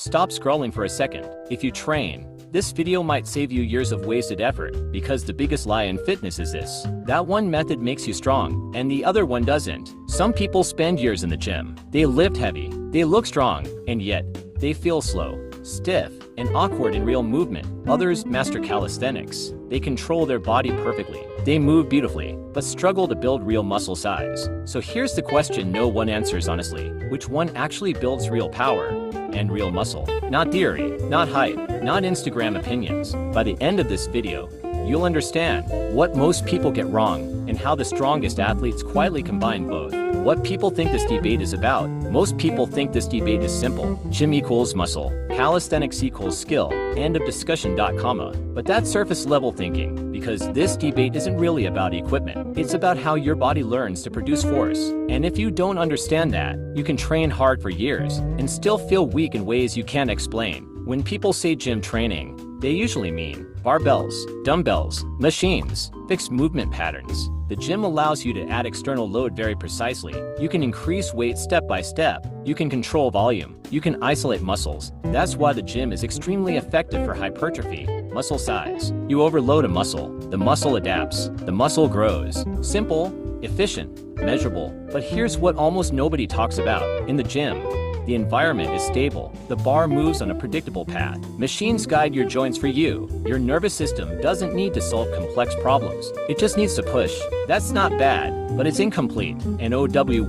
Stop scrolling for a second. If you train, this video might save you years of wasted effort, because the biggest lie in fitness is this: that one method makes you strong, and the other one doesn't. Some people spend years in the gym. They lift heavy, they look strong, and yet, they feel slow, stiff, and awkward in real movement. Others master calisthenics. They control their body perfectly. They move beautifully, but struggle to build real muscle size. So here's the question no one answers honestly: which one actually builds real power and real muscle? Not theory, not hype, not Instagram opinions. By the end of this video, you'll understand what most people get wrong and how the strongest athletes quietly combine both. What people think this debate is about: most people think this debate is simple. Gym equals muscle, calisthenics equals skill, end of discussion. But that's surface level thinking, because this debate isn't really about equipment. It's about how your body learns to produce force. And if you don't understand that, you can train hard for years and still feel weak in ways you can't explain. When people say gym training, they usually mean barbells, dumbbells, machines, fixed movement patterns. The gym allows you to add external load very precisely. You can increase weight step by step. You can control volume. You can isolate muscles. That's why the gym is extremely effective for hypertrophy, muscle size. You overload a muscle, the muscle adapts, the muscle grows. Simple, efficient, measurable. But here's what almost nobody talks about. In the gym, the environment is stable. The bar moves on a predictable path. Machines guide your joints for you. Your nervous system doesn't need to solve complex problems. It just needs to push. That's not bad, but it's incomplete. And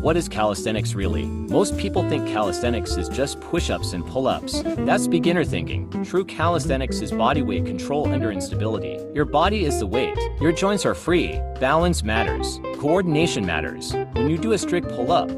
what is calisthenics really? Most people think calisthenics is just push-ups and pull-ups. That's beginner thinking. True calisthenics is body weight control under instability. Your body is the weight. Your joints are free. Balance matters. Coordination matters. When you do a strict pull-up,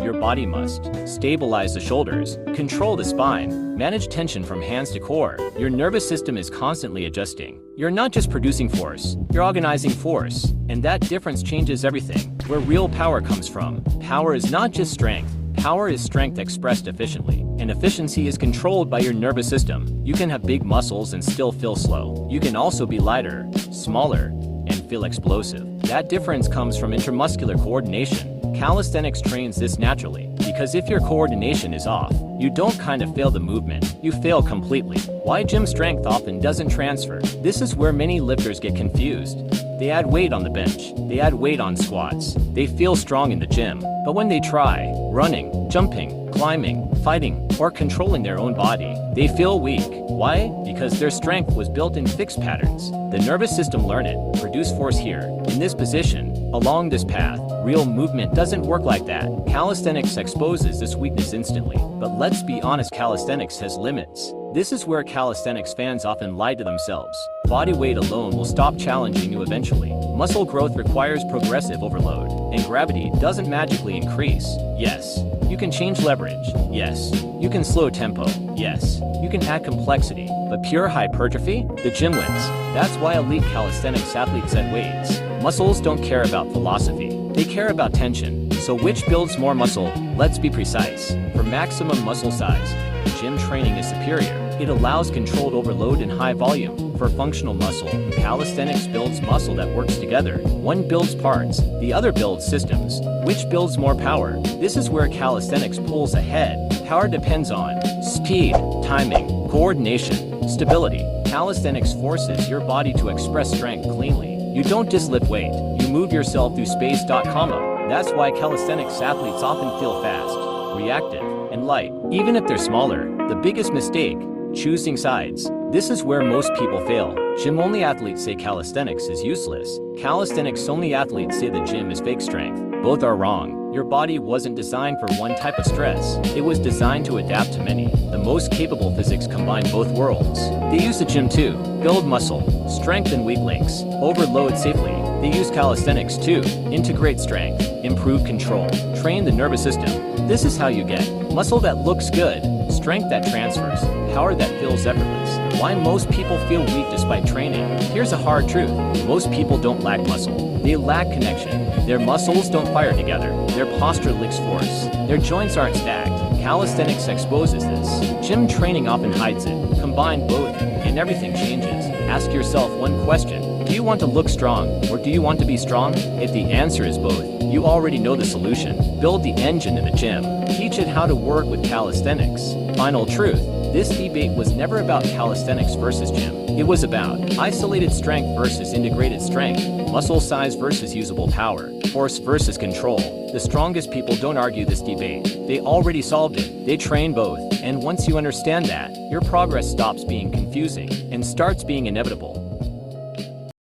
your body must stabilize the shoulders, control the spine, manage tension from hands to core. Your nervous system is constantly adjusting. You're not just producing force, you're organizing force. And that difference changes everything. Where real power comes from. Power is not just strength. Power is strength expressed efficiently. And efficiency is controlled by your nervous system. You can have big muscles and still feel slow. You can also be lighter, smaller, and feel explosive. That difference comes from intramuscular coordination. Calisthenics trains this naturally, because if your coordination is off, you don't kind of fail the movement, you fail completely. Why gym strength often doesn't transfer? This is where many lifters get confused. They add weight on the bench, they add weight on squats, they feel strong in the gym, but when they try running, jumping, climbing, fighting, or controlling their own body, they feel weak. Why? Because their strength was built in fixed patterns. The nervous system learned it, produce force here, in this position, along this path. Real movement doesn't work like that. Calisthenics exposes this weakness instantly. But let's be honest, calisthenics has limits. This is where calisthenics fans often lie to themselves. Body weight alone will stop challenging you eventually. Muscle growth requires progressive overload, and gravity doesn't magically increase. Yes, you can change leverage. Yes, you can slow tempo. Yes, you can add complexity. But pure hypertrophy? The gym wins. That's why elite calisthenics athletes set weights. Muscles don't care about philosophy. They care about tension. So which builds more muscle? Let's be precise. For maximum muscle size, gym training is superior. It allows controlled overload and high volume. For functional muscle, calisthenics builds muscle that works together. One builds parts, the other builds systems. Which builds more power? This is where calisthenics pulls ahead. Power depends on speed, timing, coordination, stability. Calisthenics forces your body to express strength cleanly. You don't just lift weight, you move yourself through space. That's why calisthenics athletes often feel fast, reactive, and light. Even if they're smaller, the biggest mistake, choosing sides. This is where most people fail. Gym-only athletes say calisthenics is useless. Calisthenics-only athletes say the gym is fake strength. Both are wrong. Your body wasn't designed for one type of stress. It was designed to adapt to many. The most capable physics combine both worlds. They use the gym to build muscle, strengthen weak links, overload safely. They use calisthenics to integrate strength, improve control, train the nervous system. This is how you get muscle that looks good, strength that transfers, power that feels effortless. Why most people feel weak despite training? Here's a hard truth. Most people don't lack muscle. They lack connection. Their muscles don't fire together. Their posture lacks force. Their joints aren't stacked. Calisthenics exposes this. Gym training often hides it. Combine both, and everything changes. Ask yourself one question. Do you want to look strong, or do you want to be strong? If the answer is both, you already know the solution. Build the engine in the gym. Teach it how to work with calisthenics. Final truth. This debate was never about calisthenics versus gym. It was about isolated strength versus integrated strength, muscle size versus usable power, force versus control. The strongest people don't argue this debate. They already solved it. They train both. And once you understand that, your progress stops being confusing and starts being inevitable.